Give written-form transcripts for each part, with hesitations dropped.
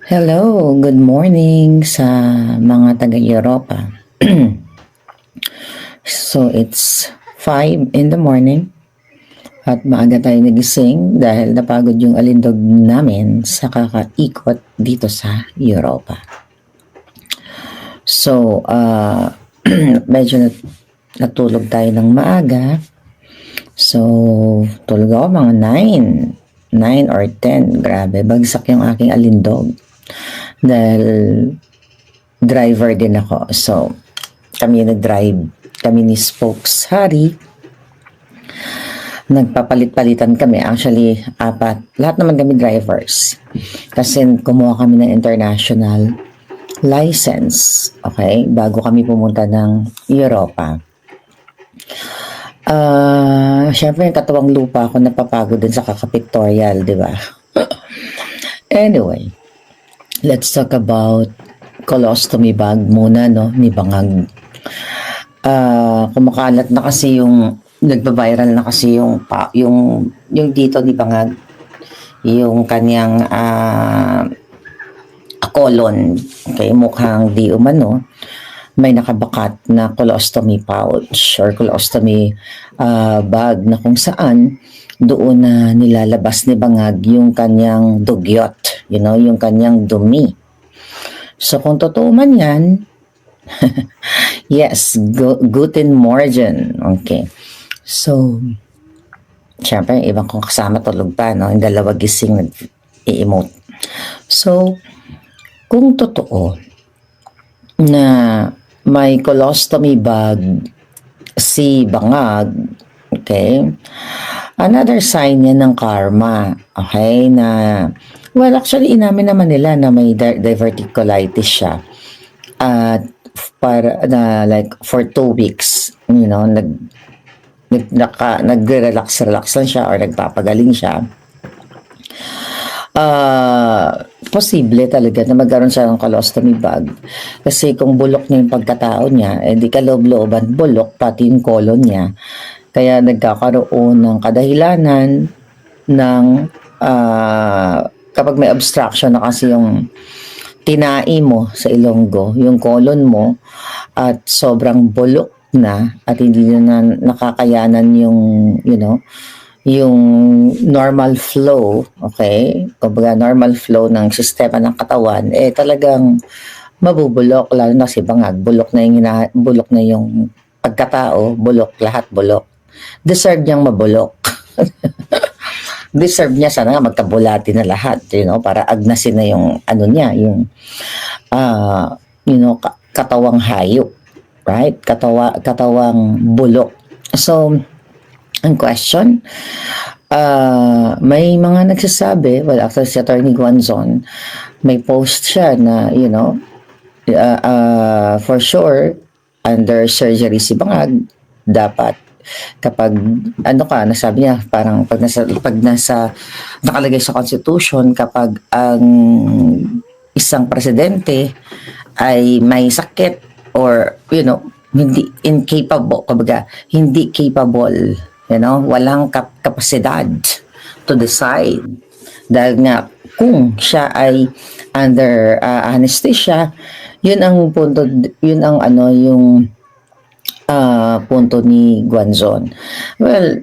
Hello, good morning sa mga taga-Europa. So it's 5 in the morning at maaga tayo nagising dahil napagod yung alindog namin sa kakaikot dito sa Europa. So, medyo natulog tayo ng maaga. So, tulog ako mga 9 or 10. Grabe, bagsak yung aking alindog. Dahil driver din ako. So, kami nag-drive. Kami ni Spokes Hari. Nagpapalit-palitan kami. Actually, 4. Lahat naman kami drivers. Kasi kumuha kami ng international license. Okay? Bago kami pumunta ng Europa. Siyempre, yung katawang lupa ako napapagod din sa kakapictorial, di ba? Anyway, let's talk about colostomy bag muna, no? Ni Bangag. Kumakalat na kasi yung, nagba-viral na kasi yung dito ni Bangag. Yung kanyang colon. Okay, mukhang di umano. May nakabakat na colostomy pouch or colostomy bag na kung saan doon na nilalabas ni Bangag yung kanyang dugyot, yung kanyang dumi. So kung totoo man yan, yes, guten Morgen. Okay. So, syempre, ibang kong kasama tulog pa, no? Yung dalawa gising nag-i-emote. So, kung totoo na may colostomy bag si Bangag, okay, another sign yan ng karma, okay, na, well, actually, inamin naman nila na may diverticulitis siya. At like, for 2 weeks, nagre-relax lang siya or nagpapagaling siya. Posible talaga na magkaroon siya ng colostomy bag. Kasi kung bulok niya yung pagkatao niya, di kaloob-looban bulok, pati yung colon niya. Kaya nagkakaroon ng kadahilanan ng kapag may obstruction na kasi yung tinai mo sa ilonggo, yung colon mo, at sobrang bulok na at hindi na nakakayanan yung, yung normal flow, okay? Kumbaga normal flow ng sistema ng katawan, talagang mabubulok, lalo na si Bangag, bulok na yung pagkatao, bulok, lahat bulok. Deserve niyang mabulok. Deserve niya sana nga magkabulati na lahat, para agnasin na yung niya, yung katawang hayop, right? Katawang bulok. So, ang question, may mga nagsasabi, well, actually si Attorney Guanzon, may post siya na, for sure, under surgery si Bangag, dapat kapag, nasabi niya, parang pag nasa nakalagay sa Constitution, kapag ang isang presidente ay may sakit or, hindi incapable, kumbaga, hindi capable, walang kapasidad to decide. Dahil nga, kung siya ay under anesthesia, yun ang punto, yung punto ni Guanzon. Well,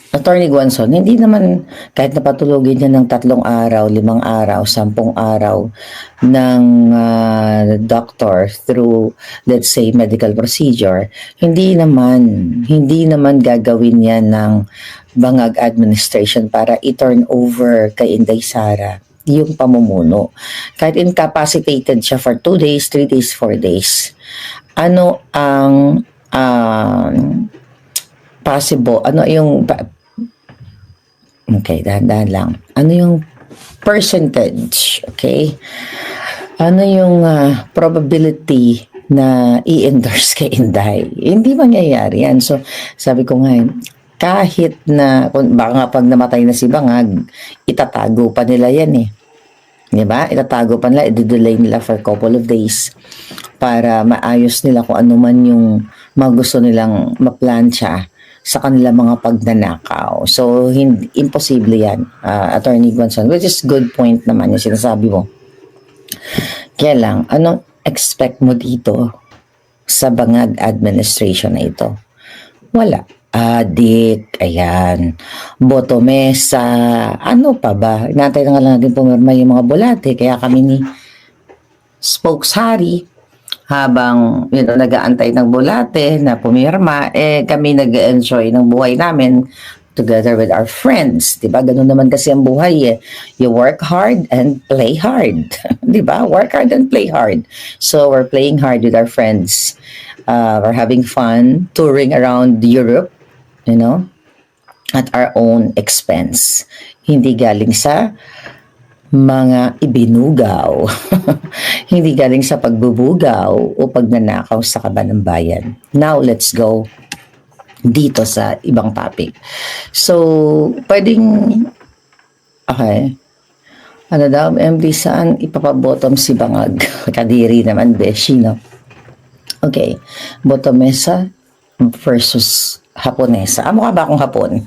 Attorney Guanzon, hindi naman kahit napatulogin niya ng 3 araw, 5 araw, 10 araw ng doctor through, let's say, medical procedure, hindi naman gagawin yan ng Bangag administration para i-turn over kay Inday Sara yung pamumuno. Kahit incapacitated siya for 2 days, 3 days, 4 days. Ano ang possible, okay, dahan-dahan lang. Ano yung percentage, okay? Ano yung probability na i-endorse kay Inday? Hindi mangyayari yan. So, sabi ko nga, kahit na, baka pag namatay na si Bangag, itatago pa nila yan eh. Diba? Itatago pa nila, i-delay nila for a couple of days para maayos nila kung ano man yung mga gusto nilang maplansya sa kanila mga pagnanakaw. So, imposible yan, Attorney Gonzon, which is good point naman yung sinasabi mo. Kaya lang, anong expect mo dito sa bangag administration na ito? Wala. Adik, ayan. Botomesa, ano pa ba? Inantay na nga lang natin pumirma yung mga bulate. Kaya kami ni Spokes Harry, habang nag-aantay ng bulate na pumirma, kami nag-enjoy ng buhay namin together with our friends. Diba? Ganun naman kasi ang buhay eh. You work hard and play hard. Diba? Work hard and play hard. So we're playing hard with our friends. We're having fun touring around Europe, at our own expense. Hindi galing sa mga ibinugaw. Hindi galing sa pagbubugaw o pagnanakaw sa kaban ng bayan. Now, let's go dito sa ibang topic. So, okay. Ano daw, MD, saan ipapabottom si Bangag? Kadiri naman, Beshi, no? Okay. Botomesa versus Haponesa. Mukha ba akong Hapon?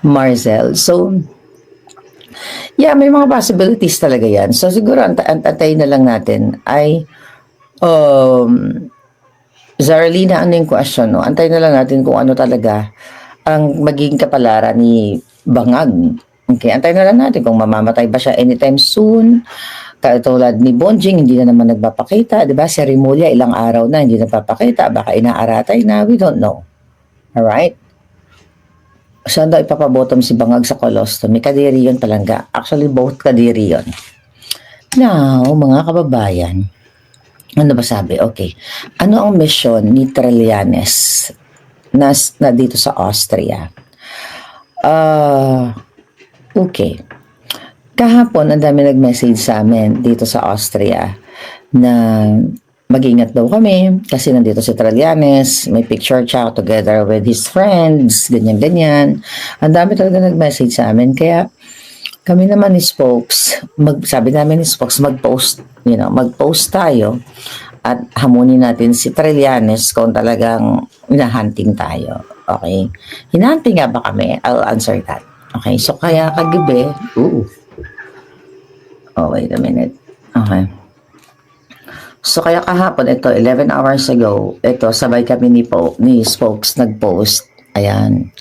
Marcel. So, yeah, may mga possibilities talaga yan. So, siguro, antayin na lang natin ay Zarlina, ano yung question, no? Antayin na lang natin kung ano talaga ang magiging kapalaran ni Bangag. Okay, antayin na lang natin kung mamamatay ba siya anytime soon. Katulad ni Bonjing, hindi na naman nagpapakita. Diba? Si Rimulya, ilang araw na hindi nagpapakita. Baka inaaratay na. We don't know. Alright? Saan daw ipapabottom si Bangag sa colostomy? Kadiri yun talaga. Actually, both kadiri yun. Now, mga kababayan, ano ba sabi? Okay. Ano ang mission ni Trillanes na dito sa Austria? Okay. Kahapon, ang dami nag-message sa amin dito sa Austria na mag-ingat daw kami kasi nandito si Trillanes, may picture siya together with his friends, ganyan-ganyan. Ang dami talaga nag-message sa amin. Kaya kami naman ni Spokes, sabi namin ni Spokes, mag-post tayo at hamunin natin si Trillanes kung talagang hinahunting tayo. Okay? Hinahunting nga ba kami? I'll answer that. Okay? So kaya kagabi, wait a minute. Okay. So kaya kahapon, ito 11 hours ago, ito sabay kami ni Spokes nag-post. Ayan.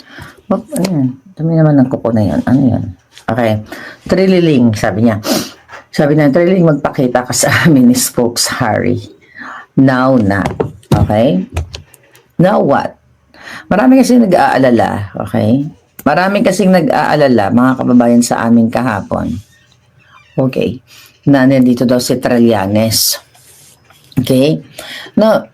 Ano yan? Dami naman ng kuko na yan. Ano yan? Okay. Trilling, sabi niya. Sabi niya, Trilling, magpakita ka sa amin ni Spokes Harry. Now na. Okay? Now what? Marami kasi nag-aalala. Okay? Marami kasing nag-aalala, mga kababayan sa amin kahapon. Okay. Na nandito daw si Trillanes. Okay? Now,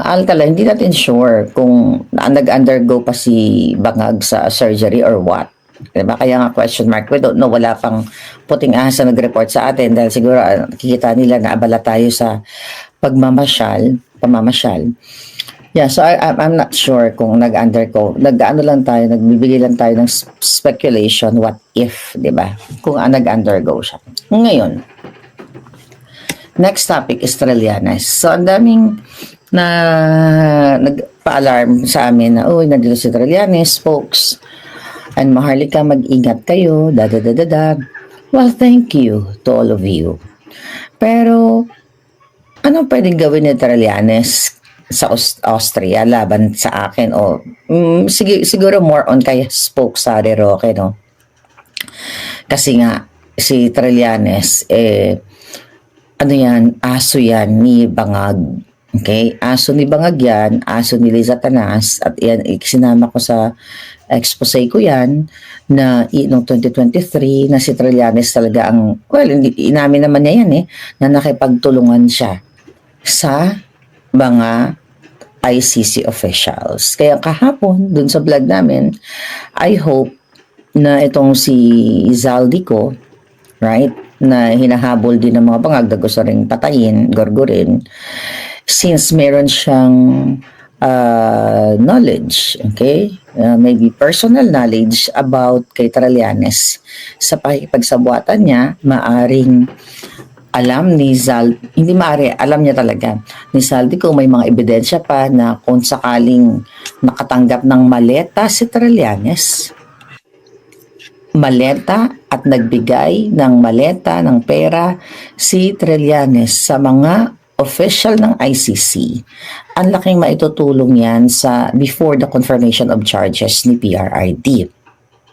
Alcala, hindi natin sure kung nag-undergo pa si Bangag sa surgery or what. Diba? Kaya nga question mark. We don't know. Wala pang puting ahas na nag-report sa atin dahil siguro nakikita nila na abala tayo sa pamamasyal. Yeah, so I'm not sure kung nag-undergo. Nagbibigay lang tayo ng speculation, what if, diba? Kung nag-undergo siya. Ngayon, next topic is Trillanes. So, ang daming nagpa-alarm sa amin na, nandito si Trillanes, folks. And Maharlika, mag-ingat kayo, Well, thank you to all of you. Pero, ano pwedeng gawin ni Trillanes sa Austria laban sa akin? Siguro more on kay Spokes Harry Roque, no? Kasi nga, si Trillanes, aso yan ni Bangag. Okay? Aso ni Bangag yan, aso ni Liza Tanas, at yan, sinama ko sa expose ko yan, na noong 2023, na si Trillanes talaga inamin naman niya yan na nakipagtulungan siya sa mga ICC officials. Kaya kahapon, dun sa vlog namin, I hope na itong si Zaldico, right, na hinahabol din ng mga Bangag na gusto rin patayin, gorgorin, since meron siyang knowledge, okay, maybe personal knowledge about kay Trillanes, sa pakikipagsabuatan niya, maaring alam ni hindi maaari, alam niya talaga ni Zaldi kung may mga ebidensya pa na kung sakaling nakatanggap ng maleta si Trillanes, maleta at nagbigay ng maleta ng pera si Trillanes sa mga official ng ICC. Ang laking maitutulong yan sa before the confirmation of charges ni PRRD.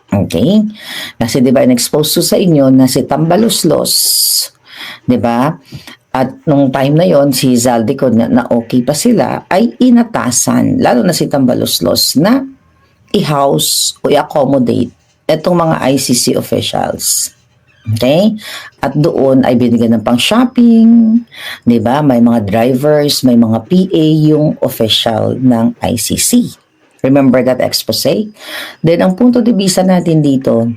Okay? Kasi di ba in-expose ko sa inyo na si Tambaluslos, di ba? At nung time na yon si Zaldico na okay pa sila, ay inatasan, lalo na si Tambaluslos, na i-house o i-accommodate itong mga ICC officials. Okay? At doon ay binigyan ng pang-shopping, di ba? May mga drivers, may mga PA yung official ng ICC. Remember that expose? Then, ang punto de vista natin dito,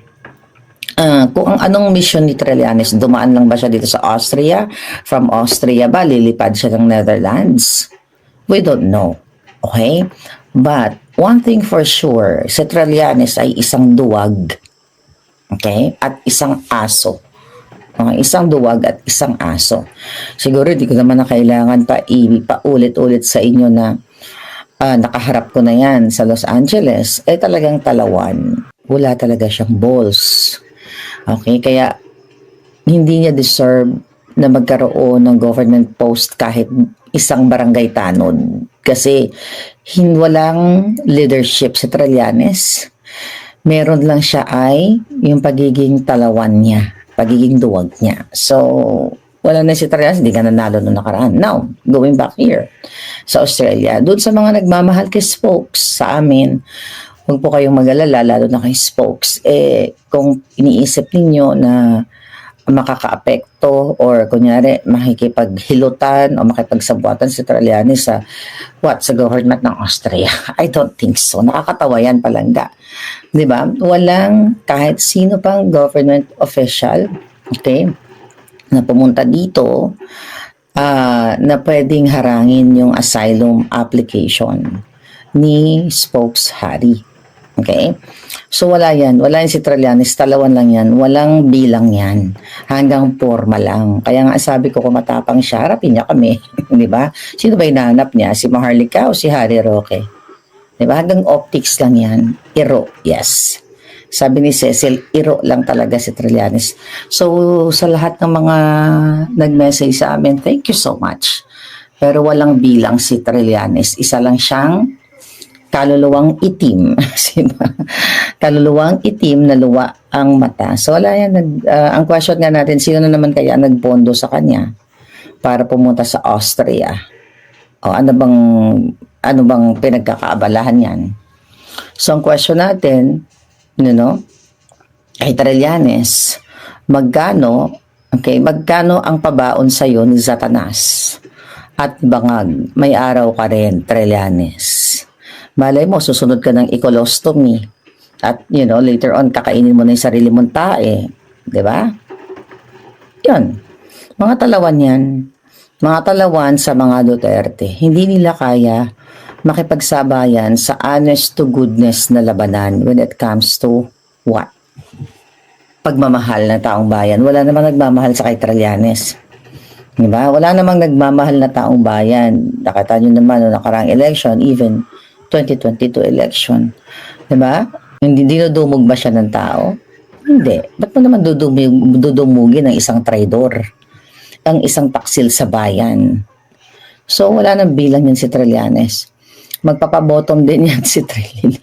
kung ang anong mission ni Trillanes, dumaan lang ba siya dito sa Austria? From Austria ba, lilipad siya ng Netherlands? We don't know. Okay? But, one thing for sure, si Trillanes ay isang duwag. Okay? At isang aso. Okay? Isang duwag at isang aso. Siguro, di ko naman na kailangan pa paulit-ulit sa inyo na nakaharap ko na yan sa Los Angeles, talagang talawan. Wala talaga siyang balls. Okay? Kaya, hindi niya deserve na magkaroon ng government post kahit isang barangay tanod. Kasi, walang leadership sa Trillanes. Meron lang siya ay yung pagiging talawan niya, pagiging duwag niya. So, wala na si Trillanes, hindi ka nanalo noong nakaraan. Now, going back here sa Australia, doon sa mga nagmamahal kay Spokes sa amin, huwag po kayong mag-alala, lalo na kay Spokes, kung iniisip ninyo na makakaapekto or kunyari makikipaghilutan o makipagsabuatan si Trillanes sa government ng Austria. I don't think so. Nakakatawa yan palangga. Di ba? Walang kahit sino pang government official, okay, na pumunta dito na pwedeng harangin yung asylum application ni Spokes Harry. Okay? So wala yan. Wala yan si Trillanes. Talawan lang yan. Walang bilang yan. Hanggang forma lang. Kaya nga sabi ko kung matapang siya, harapin niya kami. Di ba? Sino ba hinahanap niya? Si Maharlika o si Harry Roque? Di ba? Hanggang optics lang yan. Iro. Yes. Sabi ni Cecil, iro lang talaga si Trillanes. So sa lahat ng mga nag-message sa amin, thank you so much. Pero walang bilang si Trillanes. Isa lang siyang kaluluwang itim. Kaluluwang itim na luwa ang mata. So wala yan. Ang question nga natin, sino na naman kaya nagpondo sa kanya para pumunta sa Austria? O ano bang pinagkakaabalahan yan? So ang question natin, kay Trillanes, magkano ang pabaon sa'yo ni Satanas? At bangag, may araw ka rin, Trillanes. Malay mo, susunod ka ng colostomy. At, later on, kakainin mo na yung sarili mong tae. Diba? Yun. Mga talawan yan. Mga talawan sa mga Duterte. Hindi nila kaya makipagsabayan sa honest to goodness na labanan when it comes to what? Pagmamahal ng taong bayan. Wala namang nagmamahal sa kay Trillanes. Diba? Wala namang nagmamahal na taong bayan. Nakita nyo naman noong nakarang election, even 2022 election. Diba? Hindi dinudumog ba siya ng tao? Hindi. Ba't mo naman dudumugin ng isang traidor? Ang isang taksil sa bayan. So, wala nang bilang yan si Trillanes. Magpapabottom din yan si Trililing.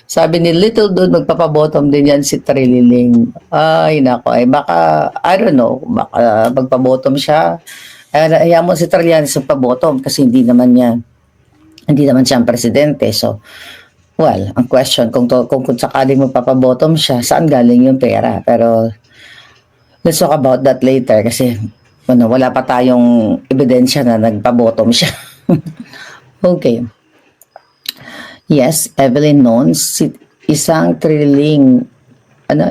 Sabi ni Little Dude, magpapabottom din yan si Trililing. Ay, nako. Baka, I don't know, baka magpabottom siya. Hayaan mo si Trillanes magpabottom kasi hindi naman siya ang presidente. So, well, ang question, kung sakaling magpapabottom siya, saan galing yung pera? Pero, let's talk about that later kasi wala pa tayong ebidensya na nagpabottom siya. Okay. Yes, Evelyn Nons, isang Trililing,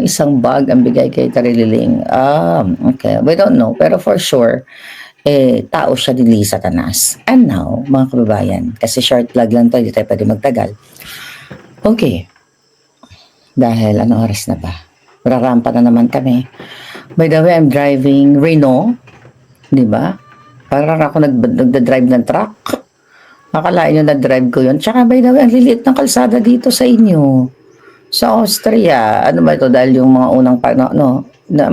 isang bag ang bigay kay Trililing. Okay. We don't know. Pero for sure, tao siya ni Satanas. And now, mga kababayan, kasi short vlog lang to, hindi tayo pwede magtagal. Okay. Dahil, anong oras na ba? Rarampa na naman kami. By the way, I'm driving Renault. Diba? Parang ako nagda-drive ng truck. Makalain nyo na-drive ko yun. Tsaka, by the way, ang liliit ng kalsada dito sa inyo. Sa Austria, ano ba ito, dahil yung mga unang na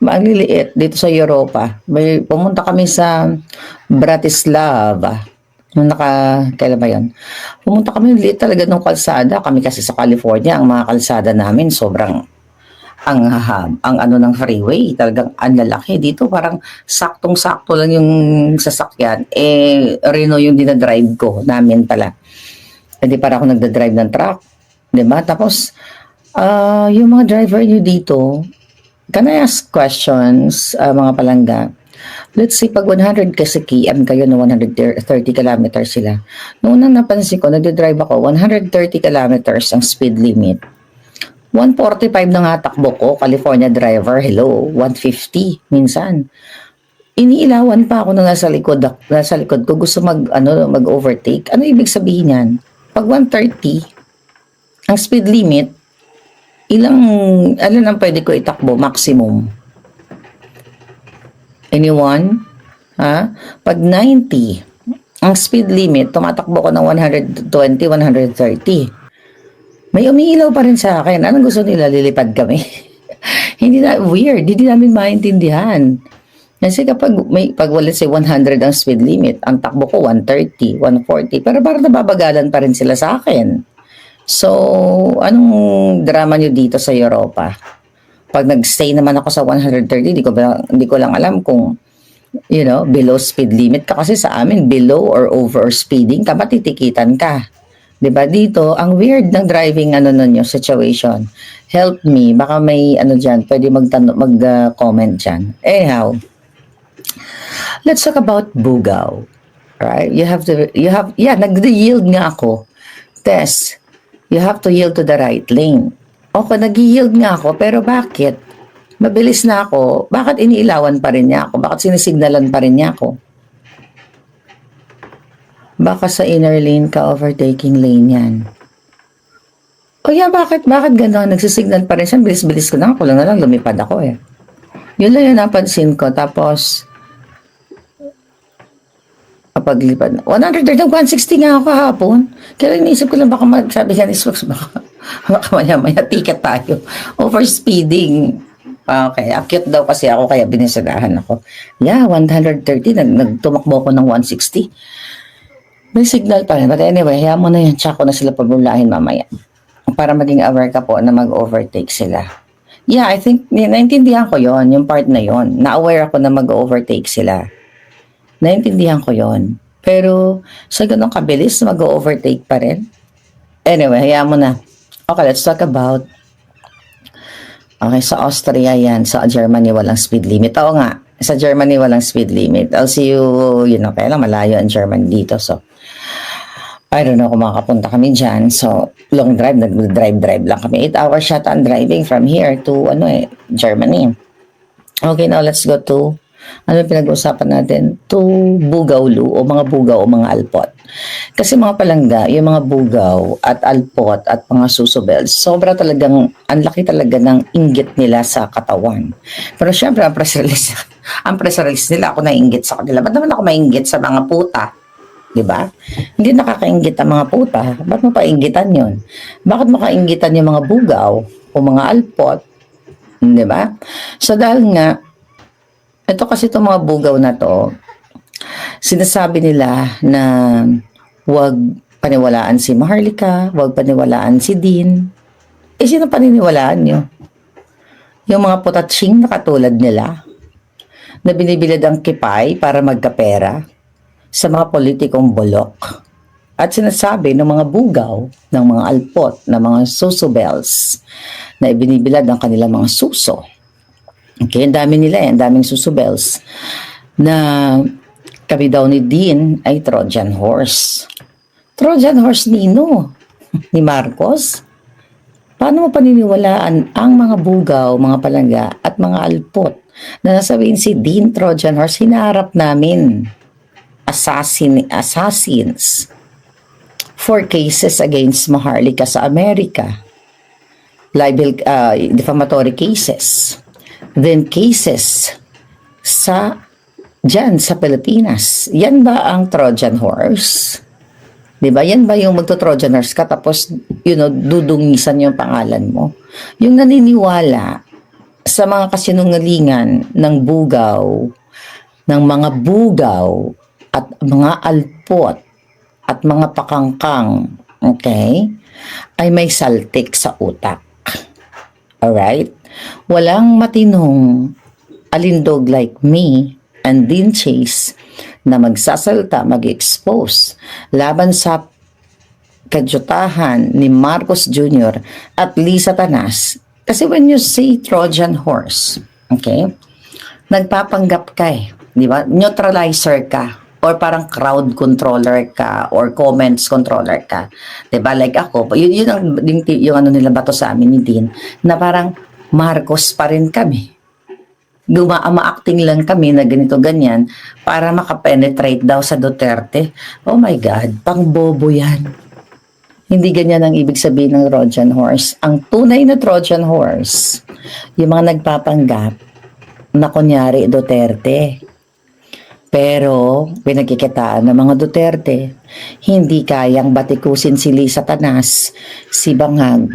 maliliit dito sa Europa. Pumunta kami sa Bratislava. Kailan ba yun? Pumunta kami, liit talaga ng kalsada. Kami kasi sa California, ang mga kalsada namin sobrang ang ano ng freeway, talagang ang lalaki. Dito parang saktong-sakto lang yung sasakyan. Renault yung dinadrive ko namin pala. Hindi para ako nagdadrive ng truck. Diba? Tapos, yung mga driver nyo dito, can I ask questions, mga palangga? Let's say, pag 100 kasi km kayo na 130 kilometers sila. Noong unang napansin ko, nagdadrive ako, 130 kilometers ang speed limit. 145 na nga takbo ko, California driver, hello, 150 minsan. Iniilawan pa ako na nasa likod ko, gusto mag-overtake. Ano ibig sabihin yan? Pag 130, ang speed limit, ano nang pwede ko itakbo, maximum? Anyone? Ha? Pag 90, ang speed limit, tumatakbo ko ng 120, 130. May umiilaw pa rin sa akin. Anong gusto nila? Lilipad kami. Weird. Hindi namin maintindihan. Kasi pag let's say 100 ang speed limit, ang takbo ko 130, 140, pero parang nababagalan pa rin sila sa akin. So, anong drama nyo dito sa Europa? Pag nag-stay naman ako sa 130, hindi ko lang alam kung below speed limit ka, kasi sa amin below or over speeding ka, matitikitan ka. 'Di ba? Dito, ang weird ng driving situation. Help me, baka may diyan, pwede mag-comment diyan. Anyhow, let's talk about bugaw. Right? Nag-yield nga ako. Tess, you have to yield to the right lane. Okay, nag-yield nga ako, pero bakit? Mabilis na ako, bakit iniilawan pa rin niya ako? Bakit sinisignalan pa rin niya ako? Baka sa inner lane ka, overtaking lane yan. O yeah, bakit gano'n? Nagsisignal pa rin siya. Bilis-bilis ko na. Kulang na lang, lumipad ako eh. Yun lang yung napansin ko. Tapos, kapag lipad na, 130 hanggang 160 nga ako kahapon. Kaya iniisip ko lang, baka sabi niya ni Swax, baka maya-maya ticket tayo. Overspeeding. Okay, cute daw kasi ako, kaya binisagahan ako. Yeah, 130, nagtumakbo ko ng 160. May signal pa rin. But anyway, hayaan mo na yan. Tsaka ko na sila pabulahin mamaya. Para maging aware ka po na mag-overtake sila. Yeah, I think, naintindihan ko yon, yung part na yon. Na-aware ako na mag-overtake sila. Naintindihan ko yon. Pero, sa ganun kabilis, mag-overtake pa rin. Anyway, hayaan mo na. Okay, let's talk about, okay, sa Austria yan. Sa Germany, walang speed limit. Oo nga, sa Germany, walang speed limit. I'll see you, kaya lang malayo ang Germany dito. So, I don't know kung makakapunta kami dyan. So, long drive, nag-drive lang kami. 8 hours shot on driving from here to, Germany. Okay, now let's go to, pinag-uusapan natin? To Bugaw-Lu, o mga bugaw o mga alpot. Kasi mga palangga, yung mga bugaw at alpot at mga susubels, sobra talagang, ang laki talaga ng inggit nila sa katawan. Pero syempre, ang press release nila, ako nainggit sa kanila. Ba't naman ako mainggit sa mga puta? Diba? Hindi nakakainggit ang mga puta. Ba't mo painggitan yun? Bakit mo kainggitan yung mga bugaw o mga alpot? Diba? So dahil nga, ito kasi itong mga bugaw na to, sinasabi nila na huwag paniwalaan si Maharlika, huwag paniwalaan si Dean. Sino paniniwalaan nyo? Yung mga putatsing na katulad nila, na binibilad ang kipay para magkapera sa mga politikong bulok. At sinasabi ng mga bugaw, ng mga alpot, ng mga susubels, na ibinibilad ang kanilang mga suso. Okay, ang dami nila ang daming susubels, na kami daw ni Dean ay Trojan horse. Trojan horse nino? Ni Marcos? Paano mo paniniwalaan ang mga bugaw, mga palangga, at mga alpot, na nasabihin si Dean Trojan horse? Hinaharap namin assassins for cases against Maharlika sa Amerika, defamatory cases, then cases sa Pilipinas. Yan ba ang Trojan horse? 'Di ba? Yan ba yung magto-Trojaners ka tapos, dudungisan yung pangalan mo? Yung naniniwala sa mga kasinungalingan ng bugaw, ng mga bugaw at mga alpot at mga pakangkang, okay, ay may saltik sa utak. Alright? Walang matinong alindog like me and Dean Chase na magsasalta, mag-expose laban sa kadyutahan ni Marcos Jr. at Lisa Tanas. Kasi when you say Trojan horse, okay, nagpapanggap ka di ba? Neutralizer ka or parang crowd controller ka or comments controller ka. 'Di ba? Like ako, yun ang yung ano nila bato sa amin ni Dean na parang Marcos pa rin kami. Ma-acting lang kami na ganito ganyan para makapenetrate daw sa Duterte. Oh my God, pang bobo yan. Hindi ganyan ang ibig sabihin ng Trojan horse. Ang tunay na Trojan horse, yung mga nagpapanggap na kunyari Duterte. Pero pinagkikitaan ng mga Duterte, hindi kayang batikusin si Lisa Tanas, si Bangag,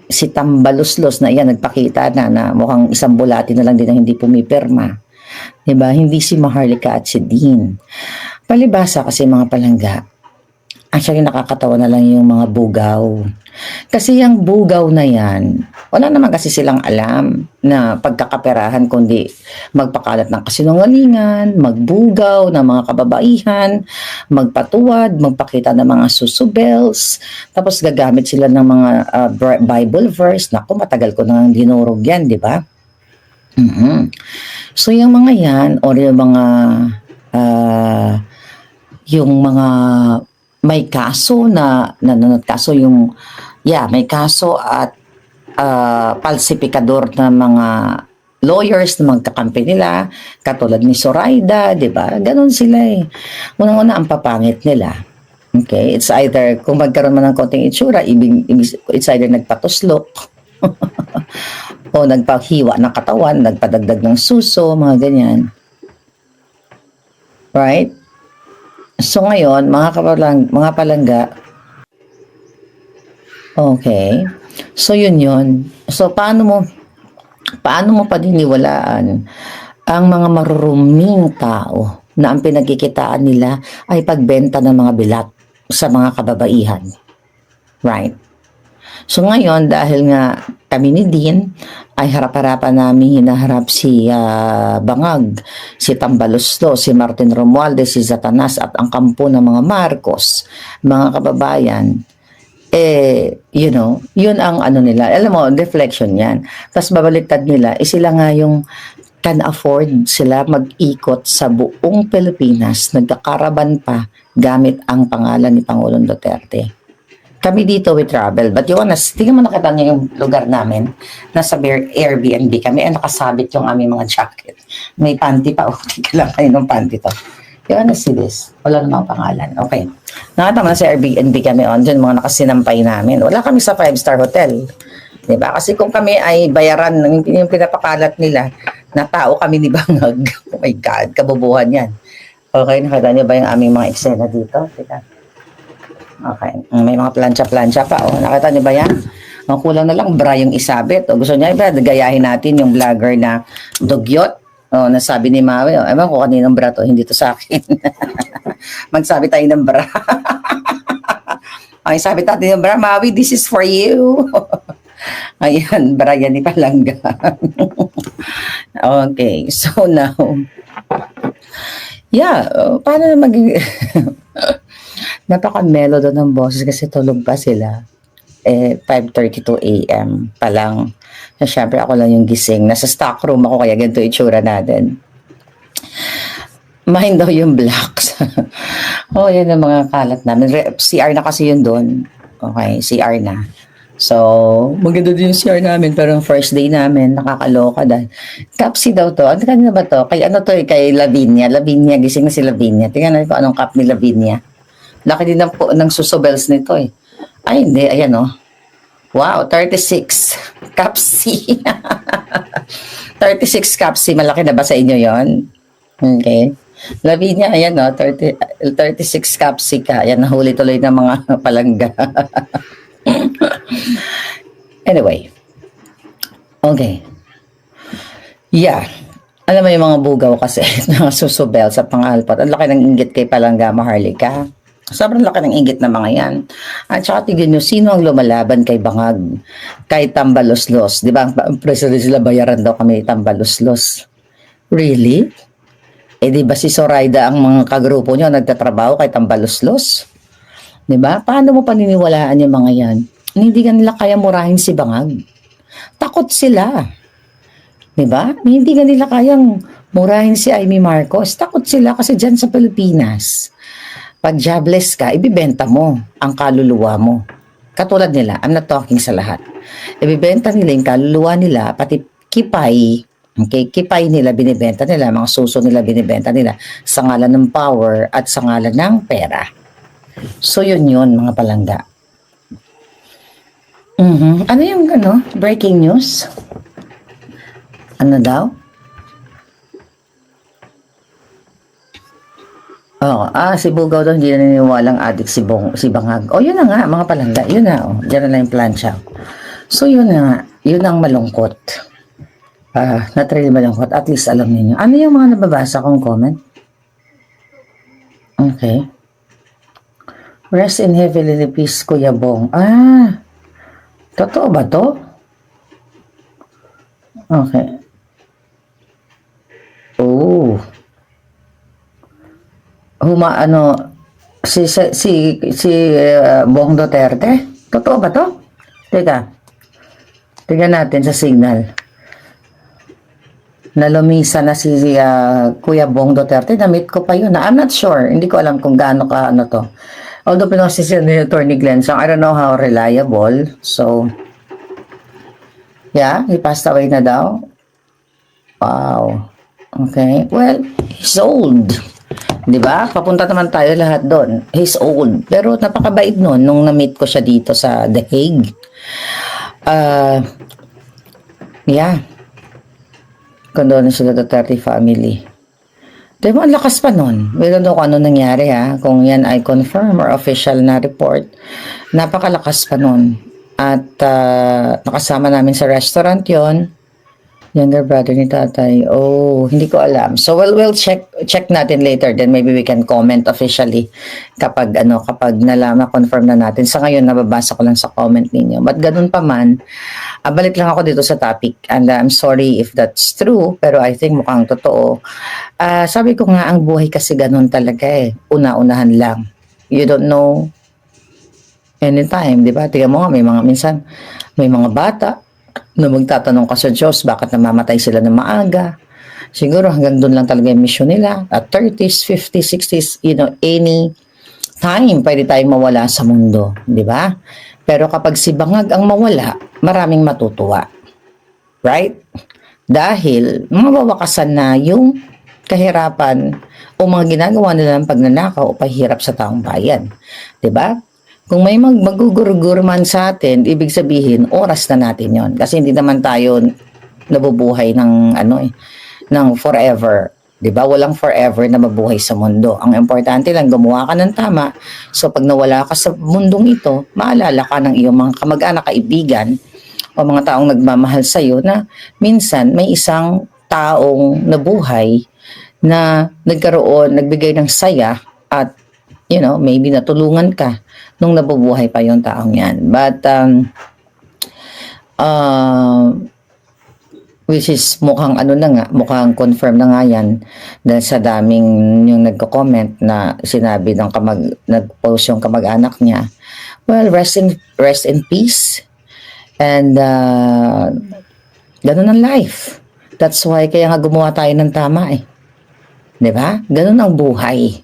si Tambaluslos na yan nagpakita na mukhang isang bulati na lang din na hindi pumipirma. Diba? Hindi si Maharlika at si Dean. Palibasa kasi mga palangga, actually nakakatawa na lang yung mga bugaw. Kasi yung bugaw na yan, wala naman kasi silang alam na pagkakaperahan kundi magpakalat ng kasinungalingan, magbugaw ng mga kababaihan, magpatuwad, magpakita ng mga susubels, tapos gagamit sila ng mga Bible verse. Naku, matagal ko nang dinurog yan, di ba? So yung mga yan, or yung mga may kaso may kaso at falsifikador na mga lawyers na magkakampi nila, katulad ni Zoraida, di ba? Ganon sila eh. Unang-una ang papangit nila. Okay? It's either, kung magkaroon man ng konting itsura, it's either nagpatuslok o nagpahiwa ng katawan, nagpadagdag ng suso, mga ganyan. Right? So ngayon, mga palangga, okay. So yun. So paano mo paniniwalaan ang mga maruruming tao na ang pinagkikitaan nila ay pagbenta ng mga bilat sa mga kababaihan? Right? So ngayon, dahil nga kami ni Dean ay harap-harapan namin hinaharap si Bangag, si Tambaluslo, si Martin Romualdez, si Satanas at ang kampo ng mga Marcos, mga kababayan, yun ang ano nila. Alam mo, deflection yan. Tapos babaliktad nila, sila nga yung can afford sila mag-ikot sa buong Pilipinas, nagkakaraban pa gamit ang pangalan ni Pangulong Duterte. Kami dito we travel, but tingnan mo nakita niyo yung lugar namin, nasa Airbnb kami, nakasabit yung aming mga jacket. May panty pa, tika lang kayo ng panty to. You wanna see this? Wala namang pangalan. Okay. Nakita mo na sa Airbnb kami dyan mga nakasinampay namin. Wala kami sa 5-star hotel. Diba? Kasi kung kami ay bayaran ng yung pinapakalat nila, na tao kami ni Bangag. Oh my God, kabubuhan yan. Okay, nakita niyo ba yung aming mga eksena dito? Tika. Okay. May mga plancha-plancha pa. Nakita niyo ba yan? Ang kulang na lang, bra yung isabit. Gusto niya ba, gayahin natin yung vlogger na dugyot. Nasabi ni Maui, ewan ko kaninong bra to, hindi to sa akin. Magsabi tayo ng bra. Okay, sabi natin yung bra, Maui, this is for you. Ayan, bra yan ni Palangga. Okay, so now, paano na maging... Napaka-mellow doon ng boses kasi tulog pa sila. 5:32 a.m. pa lang. So, syempre ako lang yung gising. Nasa stock room ako kaya ganito itsura natin. Mine daw yung blocks. Yan ang mga kalat namin. CR na kasi yun doon. Okay, CR na. So, maganda din yung CR namin pero first day namin, nakakaloka dahil. Capsi daw to. Ano kanina ba to? Kay Lavinia. Gising na si Lavinia. Tingnan natin kung anong cup ni Lavinia. Laki din ng susobels nito eh. Ay, hindi. Ayan Wow, 36 Capsi. 36 Capsi. Malaki na ba sa inyo yon? Okay. Lavinia, ayan no, 36 capsica. Ayan, nahuli tuloy ng mga palangga. Anyway, okay. Yeah. Alam mo yung mga bugaw kasi, mga susubel sa pangalpot. Ang laki ng inggit kay Palangga Maharlika. Sobrang laki ng inggit ng mga yan. At saka tignan nyo, sino ang lumalaban kay Bangag? Kay Tambaloslos. Di ba? Ang president sila, bayaran daw kami Tambaloslos. Really? Eh di ba si Zoraida ang mga kagrupo nyo nagtatrabaho kay Tambaloslos? Di ba? Paano mo paniniwalaan yung mga yan? Hindi ka nila kaya murahin si Bangag. Takot sila. Diba? Hindi nga nila kayang murahin si Amy Marcos. Takot sila kasi dyan sa Pilipinas. Pag jobless ka, ibibenta mo ang kaluluwa mo. Katulad nila, I'm not talking sa lahat. Ibibenta nila yung kaluluwa nila, pati kipay, okay, kipay nila binibenta nila, mga suso nila binibenta nila sa ngalan ng power at sa ngalan ng pera. So yun mga palangga. Ano yung breaking news? Ano daw? Si Bugaw daw hindi na naniniwalang adik si Bangag. Yun na nga, mga palangga. Yun na, Diyan na lang yung plancha. So, yun na nga. Yun ang malungkot. Not really malungkot. At least alam niyo. Ano yung mga nababasa kong comment? Okay. Rest in heavenly peace, Kuya Bong. Totoo ba to? Okay. Si Bong Duterte? Totoo ba to? Teka. Tingnan natin sa signal. Nalumisa na si Kuya Bong Duterte. Na-meet ko pa yun. I'm not sure. Hindi ko alam kung gaano ka to. Although pinasisi ni Attorney Glenn, so I don't know how reliable. So, yeah, he passed away na daw. Wow. Okay. Well, he's old. Diba? Papunta naman tayo lahat doon. He's old. Pero napakabait nun nung na-meet ko siya dito sa The Hague. Yeah. Condolence to the Duterte family. Diba? Ang lakas pa nun. We don't know kung ano nangyari kung yan ay confirm or official na report. Napakalakas pa nun. At nakasama namin sa restaurant yon. Younger brother ni tatay. Hindi ko alam. So we'll check natin later. Then maybe we can comment officially kapag nalaman, confirm na natin. Sa ngayon, nababasa ko lang sa comment ninyo. But ganun pa man, balik lang ako dito sa topic. And I'm sorry if that's true, pero I think mukhang totoo. Sabi ko nga, ang buhay kasi ganun talaga Una-unahan lang. You don't know anytime, di ba? Tingnan mo nga, minsan, may mga bata na magtatanong ka sa Diyos, bakit namamatay sila ng maaga? Siguro hanggang doon lang talaga yung mission nila. At 30s, 50s, 60s, any time pwede tayong mawala sa mundo. Di ba? Pero kapag si Bangag ang mawala, maraming matutuwa. Right? Dahil mawawakasan na yung kahirapan o mga ginagawa nila ng pagnanakaw o pahirap sa taong bayan. Di ba? Kung may magugurugur man sa atin, ibig sabihin, oras na natin yon. Kasi hindi naman tayo nabubuhay ng ng forever. 'Di ba? Walang forever na mabuhay sa mundo. Ang importante lang gumawa ka ng tama. So pag nawala ka sa mundong ito, maalala ka ng iyong mga kamag-anak, kaibigan o mga taong nagmamahal sa iyo na minsan may isang taong nabuhay na nagbigay ng saya at maybe natulungan ka nung nabubuhay pa yung taong yan. But, which is mukhang mukhang confirm na nga yan dahil sa daming yung nagko-comment na sinabi nag-post yung kamag-anak niya. Well, rest in peace. And, ganun ang life. That's why kaya nga gumawa tayo ng tama Diba? Ganun ang buhay.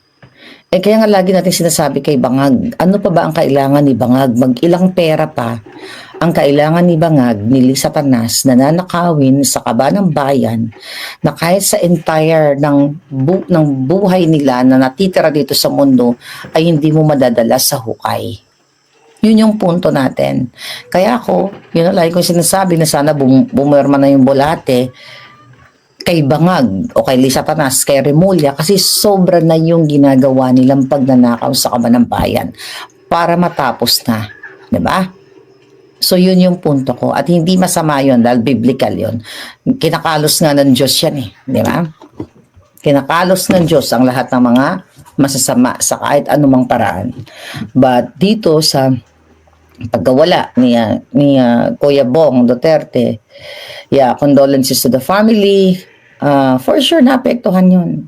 Kaya nga lagi natin sinasabi kay Bangag, ano pa ba ang kailangan ni Bangag? Mag-ilang pera pa ang kailangan ni Bangag, ni Satanas, na nanakawin sa kaba ng bayan, na kahit sa entire ng buhay nila na natitira dito sa mundo, ay hindi mo madadala sa hukay. Yun yung punto natin. Kaya ako, lagi ko sinasabi na sana bumirma na yung bulate, kay Bangag o kay Lisa Tanas, kay Remulla, kasi sobra na yung ginagawa nilang pagnanakaw sa kaban ng bayan para matapos na. 'Di ba? So yun yung punto ko. At hindi masama yun dahil biblical yun. Kinakalos nga ng Diyos yan eh. Di ba? Kinakalos ng Diyos ang lahat ng mga masasama sa kahit anumang paraan. But dito sa pagkawala ni Kuya Bong Duterte, yeah, condolences to the family. For sure, naapektuhan yun.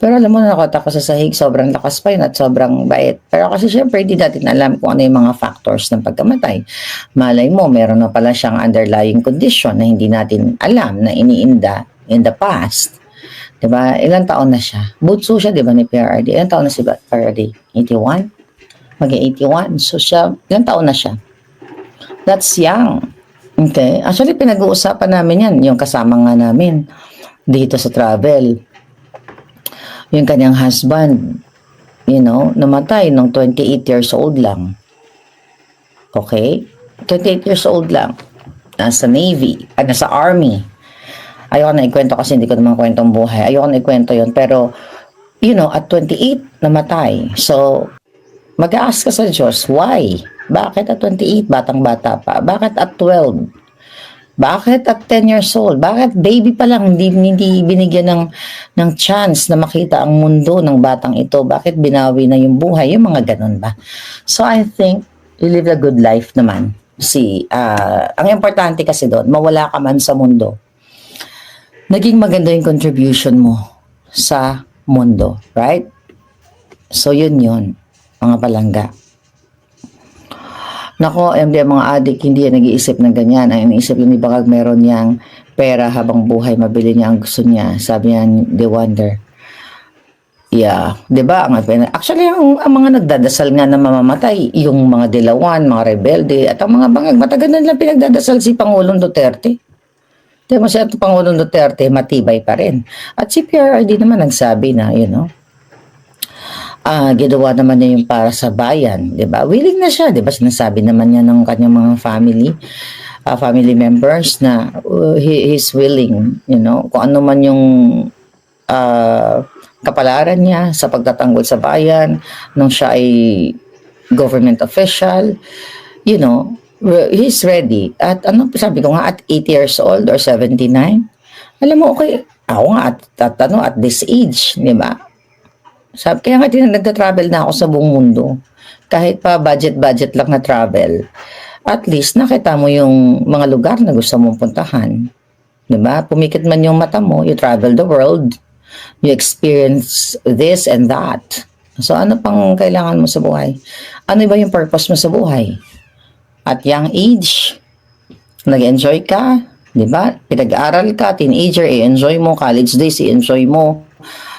Pero alam mo, nakota ko sa sahig, sobrang lakas pa yun at sobrang bait. Pero kasi syempre, hindi natin alam kung ano yung mga factors ng pagkamatay. Malay mo, meron na pala siyang underlying condition na hindi natin alam na iniinda in the past. Diba? Ilang taon na siya? Bunso siya, diba, ni PRRD? Ilang taon na si PRRD? 81? Mag-81. So siya, ilang taon na siya? That's young. Okay? Actually, pinag-uusapan namin yan, yung kasama nga namin dito sa travel. Yung kanyang husband, namatay nung 28 years old lang. Okay? 28 years old lang. Nasa Navy, nasa Army. Ayoko na ikwento kasi hindi ko naman kwentong buhay. Ayoko na ikwento yun. Pero, at 28, namatay. So, mag-ask ka sa Diyos, why? Bakit at 28, batang-bata pa? Bakit at 12? Bakit at 10 years old? Bakit baby pa lang, hindi binigyan ng chance na makita ang mundo ng batang ito? Bakit binawi na yung buhay? Yung mga ganun ba? So I think, you live a good life naman. Ang importante kasi doon, mawala ka man sa mundo. Naging maganda yung contribution mo sa mundo. Right? So yun, mga palangga. Nako, mga adik, hindi yan nag-iisip ng ganyan. Ang iniisip lang ni Bangag, meron niyang pera habang buhay, mabili niya ang gusto niya. Sabi niya, they wonder. Yeah, di ba? Actually, ang mga nagdadasal nga na mamamatay, yung mga dilawan, mga rebelde, at ang mga Bangag, matagal na nilang pinagdadasal si Pangulong Duterte. Di ba siya, Pangulong Duterte, matibay pa rin. At si PRRD naman nagsabi na, ginawa naman niya yung para sa bayan, 'di ba? Willing na siya, 'di ba? Sinasabi naman niya ng kanyang mga family members na he's willing, kung ano man yung kapalaran niya sa pagtatanggol sa bayan nung siya ay government official, he's ready. At sabi ko nga, at 80 years old or 79, alam mo, okay, ako nga at this age, 'di ba? Kaya nga nagta-travel na ako sa buong mundo. Kahit pa budget lang na travel. At least nakita mo yung mga lugar na gusto mong puntahan. 'Di ba? Pumikit man yung mata mo, you travel the world. You experience this and that. So ano pang kailangan mo sa buhay? Ano ba yung purpose mo sa buhay? At young age, nag-enjoy ka, 'di ba? Pinag-aaral ka, teenager, i-enjoy mo, college days, i-enjoy mo.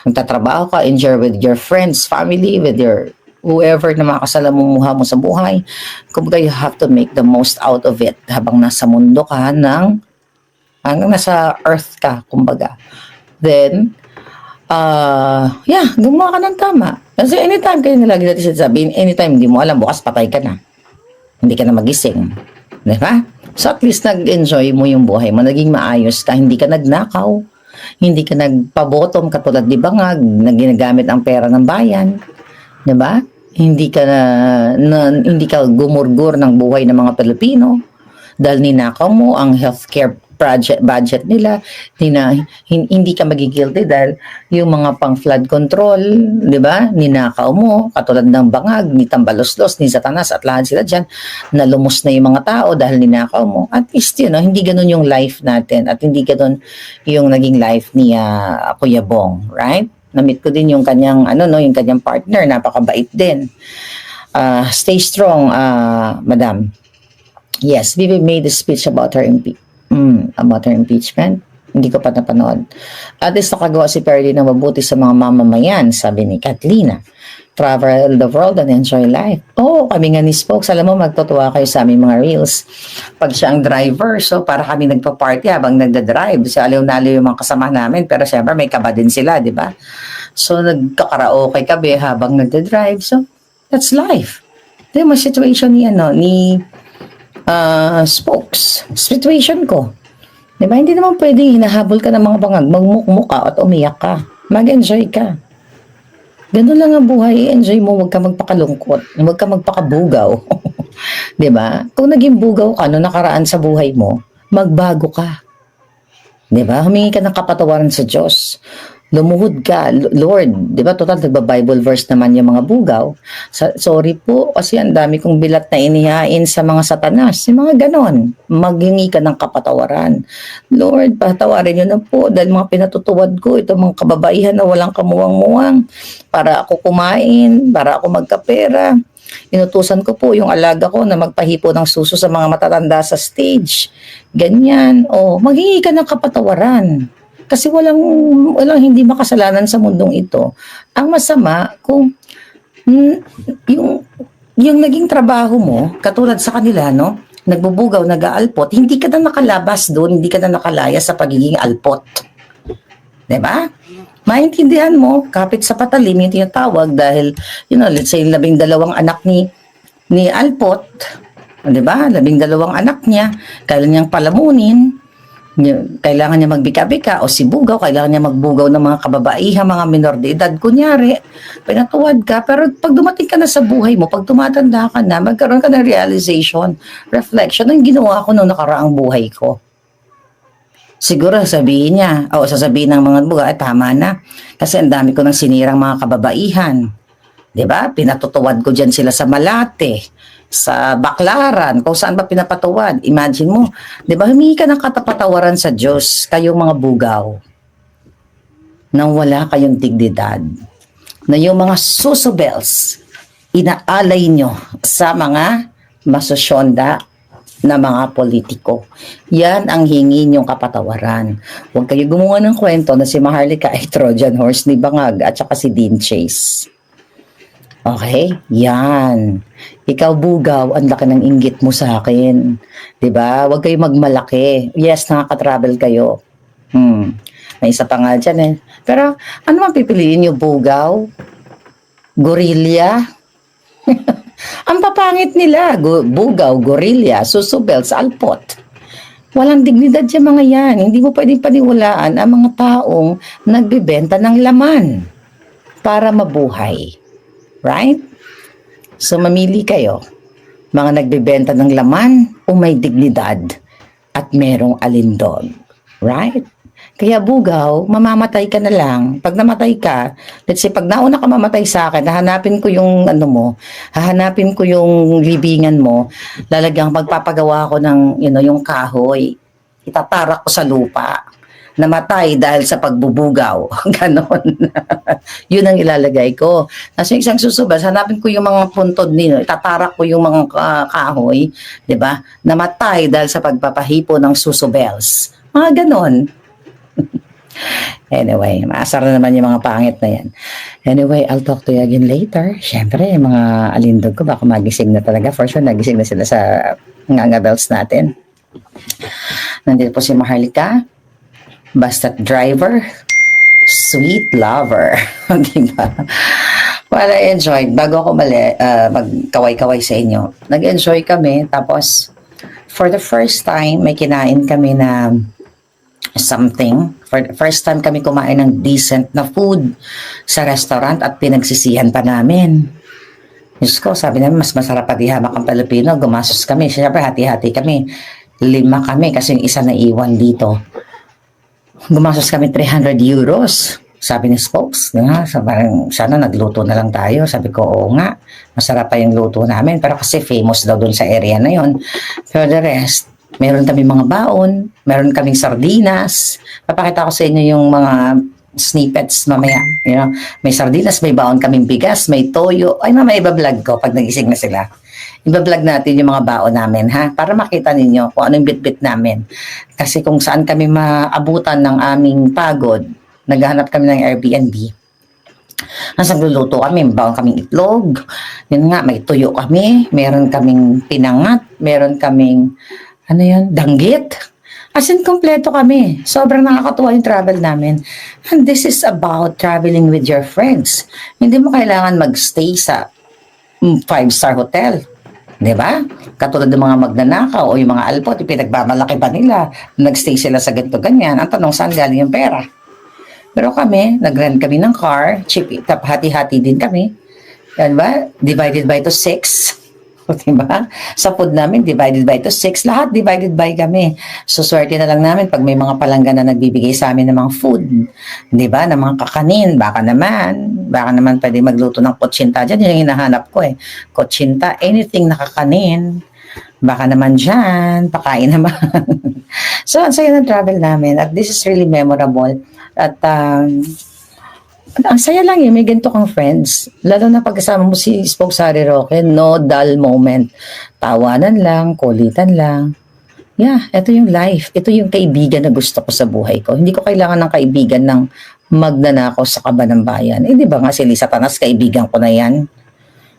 Nagtatrabaho ka, enjoy with your friends, family, with your whoever na makasalamuha mo sa buhay. Kumbaga, you have to make the most out of it habang nasa mundo ka hanggang nasa earth ka, kumbaga. Then, gumawa ka ng tama. Kasi anytime kayo lagi natin sasabihin, anytime hindi mo alam, bukas patay ka na. Hindi ka na magising. Di ba? So at least nag-enjoy mo yung buhay mo, naging maayos ka, hindi ka nagnakaw. Hindi ka nagpabotom katulad ni Bangag na ginagamit ang pera ng bayan, 'di ba? Hindi ka gumurgur ng buhay ng mga Pilipino dahil ninakaw mo ang healthcare budget nila. Hindi ka magigilty dahil yung mga pang-flood control, 'di ba? Ninakaw mo katulad ng Bangag, ni Tambaloslos, ni Satanas at lahat sila diyan, nalumos na yung mga tao dahil ninakaw mo. At least hindi ganun yung life natin at hindi ganun yung naging life ni Kuya Bong, right? Na-meet ko din yung kanyang yung kanyang partner, napakabait din. Stay strong, madam. Yes, Vivi made a speech about her impeachment. Hindi ko pa napanood. At least nakagawa si Perry na mabuti sa mga mamamayan, sabi ni Katlina. Travel the world and enjoy life. Kami nga ni Spokes, alam mo, magtutuwa kayo sa aming mga reels. Pag siya ang driver, so para kami nagpa-party habang nagda-drive. Kasi aliw-naliw yung mga kasama namin, pero syempre may kaba din sila, di ba? So nagkakaraoke kami habang nagda-drive. So that's life. Di mo situation ni Spokes. Situation ko. Di ba? Hindi naman pwedeng hinahabol ka ng mga bangag, magmukmuka at umiyak ka. Mag-enjoy ka. Ganun lang ang buhay, i-enjoy mo, huwag ka magpakalungkot, huwag ka magpakabugaw. 'Di ba? Kung naging bugaw ka no nakaraan sa buhay mo, magbago ka. 'Di ba? Humingi ka ng kapatawaran sa Diyos. Lumuhod ka, Lord, 'di ba? Total nagba-Bible verse naman yung mga bugaw. Sorry po kasi ang dami kong bilat na inihain sa mga satanas. Yung mga ganon. Maghingi ka ng kapatawaran. Lord, patawarin niyo na po dahil mga pinatutuwad ko, itong mga kababaihan na walang kamuwang-muwang para ako kumain, para ako magkapera. Inutusan ko po yung alaga ko na magpahipo ng suso sa mga matatanda sa stage. Ganyan. O, maghingi ka ng kapatawaran. Kasi walang hindi makasalanan sa mundong ito. Ang masama, kung yung naging trabaho mo, katulad sa kanila, no? Nagbubugaw, nag-aalpot, hindi ka na nakalabas doon, hindi ka na nakalaya sa pagiging alpot. Diba? Maintindihan mo, kapit sa patalim yung tinatawag dahil, let's say, 12 anak ni Alpot, diba? 12 anak niya, kailan niyang palamunin, kailangan niya magbika-bika o si bugaw, kailangan niya magbugaw ng mga kababaihan, mga minor de edad, kunyari, pinatuwad ka, pero pag dumating ka na sa buhay mo, pag tumatanda ka na, magkaroon ka ng realization, reflection, ang ginawa ko noong nakaraang buhay ko. Siguro sasabihin niya, o sasabihin ng mga buga, tama na. Kasi ang dami ko nang sinirang mga kababaihan. 'Di ba? Pinatutuwad ko diyan sila sa Malate, sa Baclaran, kung saan ba pinapatuwad. Imagine mo, 'di ba? Humingi ka ng katapatawaran sa Diyos, kayong mga bugaw. Nang wala kayong dignidad. Na yung mga susobels, inaalay nyo sa mga masosyonda na mga politiko. Yan ang hingi niyong kapatawaran. Huwag kayo gumawa ng kwento na si Maharlika ay Trojan horse ni Bangag at saka si Dean Chase. Okay? Yan. Ikaw bugaw, ang laki ng inggit mo sa akin. 'Di ba? Huwag kayo magmalaki. Yes, nakaka-travel kayo. May isa pa nga dyan eh. Pero ano man pipiliin niyo, bugaw? Gorilla? Ang papangit nila, bugaw, gorilla, susubel, alpot. Walang dignidad yung mga yan. Hindi mo pwedeng paniwalaan ang mga taong nagbibenta ng laman para mabuhay. Right? So mamili kayo. Mga nagbibenta ng laman o may dignidad at merong alindog. Right? Kaya bugaw, mamamatay ka na lang. Pag namatay ka, let's say, pag nauna ka mamatay sa akin, hahanapin ko yung hahanapin ko yung libingan mo, magpapagawa ko ng, yung kahoy. Itatarak ko sa lupa. Namatay dahil sa pagbubugaw. Ganon. Yun ang ilalagay ko. Tapos yung isang susubas, hanapin ko yung mga puntod nino, itatarak ko yung mga kahoy, di ba? Namatay dahil sa pagpapahipo ng susubels. Mga ganon. Anyway, maasar na naman yung mga pangit na yan. Anyway, I'll talk to you again later. Siyempre, mga alindog ko, baka magising na talaga. For sure, nagising na sila sa ngangabels natin. Nandito po si Maharlika, basta driver, sweet lover. Diba? Well, I enjoyed. Bago ako magkaway-kaway sa inyo, nag-enjoy kami. Tapos, for the first time, may kinain kami na something. For the first time kami kumain ng decent na food sa restaurant at pinagsisihan pa namin. Diyos ko, sabi namin, mas masarap pati hamak ang Pilipino. Gumasos kami. Siyempre, hati-hati kami. 5 kami kasi yung isa na iwan dito. Gumasos kami 300 euros. Sabi ni Spokes, sana nagluto na lang tayo. Sabi ko, oo nga, masarap pa yung luto namin. Pero kasi famous daw dun sa area na yon. Pero the rest, meron kami mga baon, meron kaming sardinas. Papakita ko sa inyo yung mga snippets mamaya. May sardinas, may baon kaming bigas, may toyo. Ay, mamaya iba-vlog ko pag nagising na sila. Iba-vlog natin yung mga baon namin, ha? Para makita ninyo kung anong bit-bit namin. Kasi kung saan kami maabutan ng aming pagod, naghahanap kami ng Airbnb. Nasa nagluluto kami, baon kaming itlog. Yun nga, may tuyo kami, meron kaming pinangat, meron kaming danggit. As in, kompleto kami. Sobrang nakakatuwa yung travel namin. And this is about traveling with your friends. Hindi mo kailangan magstay sa 5-star hotel. 'Di ba? Katulad ng mga magnanakaw o yung mga alpot, pinagmamalaki pa nila, nagstay sila sa ganito ganyan. Ang tanong, saan galing yung pera? Pero kami, nag-rent kami ng car, cheap, hati-hati din kami. Yan ba? Divided by to 6. O, diba? Sa food namin, divided by to 6. Lahat divided by kami. So, swerte na lang namin pag may mga palangga na nagbibigay sa amin ng mga food. Diba? Ng mga kakanin. Baka naman pwede magluto ng kutsinta dyan. Yun yung hinahanap ko eh. Kutsinta, anything na kakanin. Baka naman dyan, pakain naman. So, ang saya ng travel namin. At this is really memorable. At, ang saya lang may ganito kang friends. Lalo na pagkasama mo si Spoke Sari Roque, no dull moment. Tawanan lang, kulitan lang. Yeah, ito yung life. Ito yung kaibigan na gusto ko sa buhay ko. Hindi ko kailangan ng kaibigan ng magnanakaw sa kaba ng bayan. Di ba nga si Lisa Tanas, kaibigan ko na yan.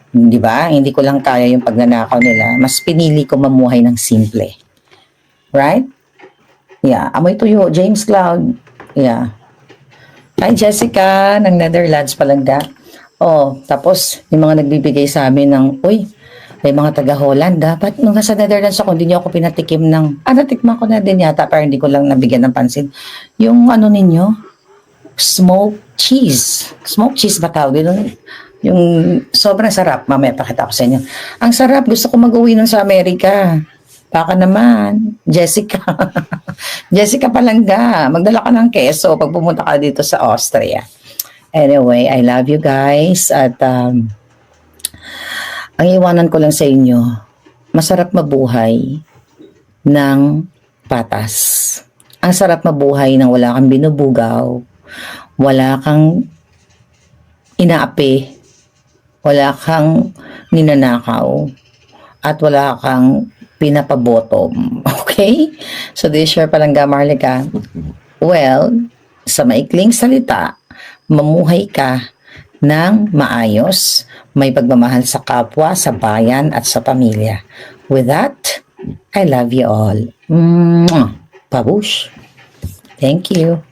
Di ba? Hindi ko lang kaya yung pagnanakaw nila. Mas pinili ko mamuhay ng simple. Right? Yeah, amoy tuyo, James Cloud. Yeah. Hi Jessica, ng Netherlands palangga. Oh, tapos yung mga nagbibigay sa amin ng, uy, may mga taga-Holland. Dapat nung nasa Netherlands ako, hindi niyo ako pinatikim ng, natikman ko na din yata, pero hindi ko lang nabigyan ng pansin. Yung ano ninyo, smoked cheese. Smoked cheese ba tawag? Yung sobrang sarap. Mamaya pakita ko sa inyo. Ang sarap, gusto ko mag-uwi nun sa Amerika. Baka naman, Jessica. Jessica Palangga, magdala ka ng keso pag pumunta ka dito sa Austria. Anyway, I love you guys. At ang iwanan ko lang sa inyo, masarap mabuhay ng patas. Ang sarap mabuhay nang wala kang binubugaw, wala kang inaapi, wala kang ninanakaw, at wala kang pinapabottom. Okay? So, this year Palangga Marlica, well, sa maikling salita, mamuhay ka ng maayos, may pagmamahal sa kapwa, sa bayan, at sa pamilya. With that, I love you all. Mwah! Babush! Thank you.